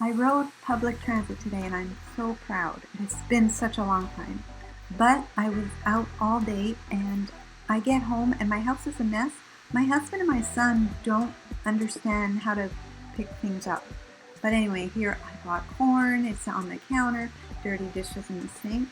I rode public transit today and I'm so proud. It's been such a long time. But I was out all day and I get home and my house is a mess. My husband and my son don't understand how to pick things up. But anyway, here I bought corn, it's on the counter, dirty dishes in the sink.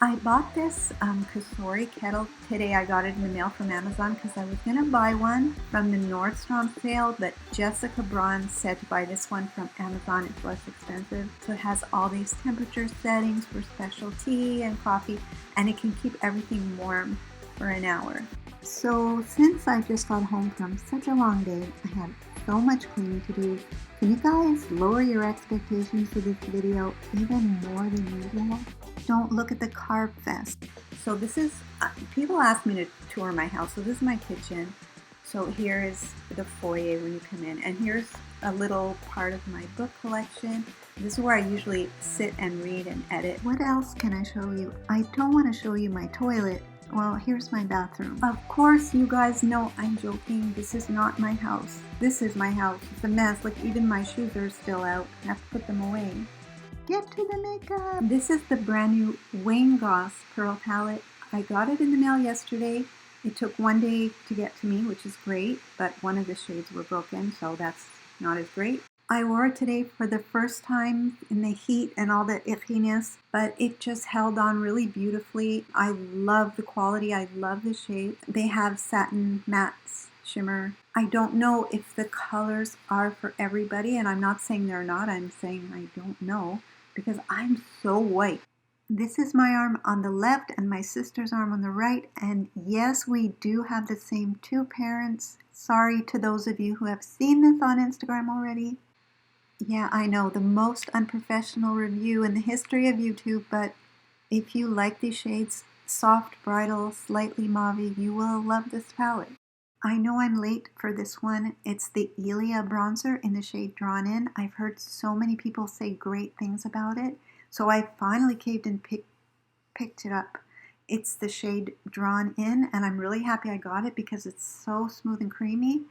I bought this Kasori kettle today. I got it in the mail from Amazon because I was going to buy one from the Nordstrom sale, but Jessica Braun said to buy this one from Amazon. It's less expensive. So it has all these temperature settings for special tea and coffee, and it can keep everything warm for an hour. So since I just got home from such a long day, I had so much cleaning to do. Can you guys lower your expectations for this video even more than usual? Don't look at the carb fest. So this is, people ask me to tour my house. So this is my kitchen. So here is the foyer when you come in. And here's a little part of my book collection. This is where I usually sit and read and edit. What else can I show you? I don't want to show you my toilet. Well, here's my bathroom. Of course, you guys know I'm joking. This is not my house. This is my house. It's a mess. Like, even my shoes are still out. I have to put them away. Get to the makeup. This is the brand new Wayne Goss Pearl Palette. I got it in the mail yesterday. It took one day to get to me, which is great, but one of the shades were broken, so that's not as great. I wore it today for the first time in the heat and all the ickiness, but it just held on really beautifully. I love the quality. I love the shade. They have satin mattes, shimmer. I don't know if the colors are for everybody, and I'm not saying they're not. I'm saying I don't know because I'm so white. This is my arm on the left and my sister's arm on the right, and yes, we do have the same two parents. Sorry to those of you who have seen this on Instagram already. Yeah, I know, the most unprofessional review in the history of YouTube, but if you like these shades, soft, bridal, slightly mauve, you will love this palette. I know I'm late for this one. It's the Ilia Bronzer in the shade Drawn In. I've heard so many people say great things about it, so I finally caved and picked it up. It's the shade Drawn In, and I'm really happy I got it because it's so smooth and creamy.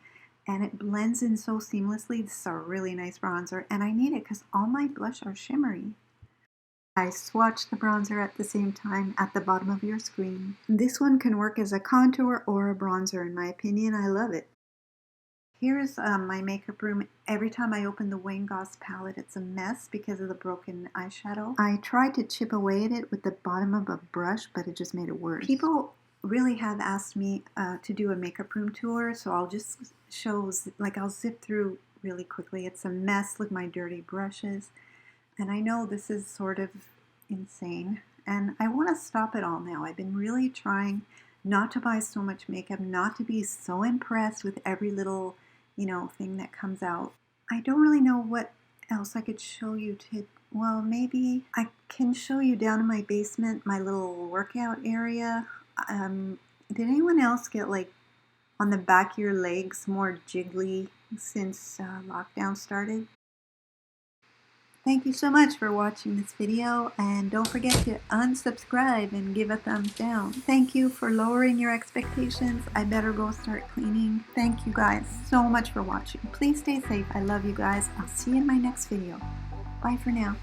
And it blends in so seamlessly. This is a really nice bronzer, and I need it because all my blush are shimmery. I swatch the bronzer at the same time at the bottom of your screen. This one can work as a contour or a bronzer in my opinion. I love it. Here's my makeup room. Every time I open the Wayne Goss palette, it's a mess because of the broken eyeshadow. I tried to chip away at it with the bottom of a brush, but it just made it worse. People really have asked me to do a makeup room tour, so I'll just I'll zip through really quickly. It's a mess with my dirty brushes, and I know this is sort of insane, and I want to stop it all now. I've been really trying not to buy so much makeup, not to be so impressed with every little, thing that comes out. I don't really know what else I could show you well, maybe I can show you down in my basement, my little workout area. Did anyone else get on the back of your legs more jiggly since lockdown started? Thank you so much for watching this video, and don't forget to unsubscribe and give a thumbs down. Thank you for lowering your expectations. I better go start cleaning. Thank you guys so much for watching. Please stay safe. I love you guys. I'll see you in my next video. Bye for now.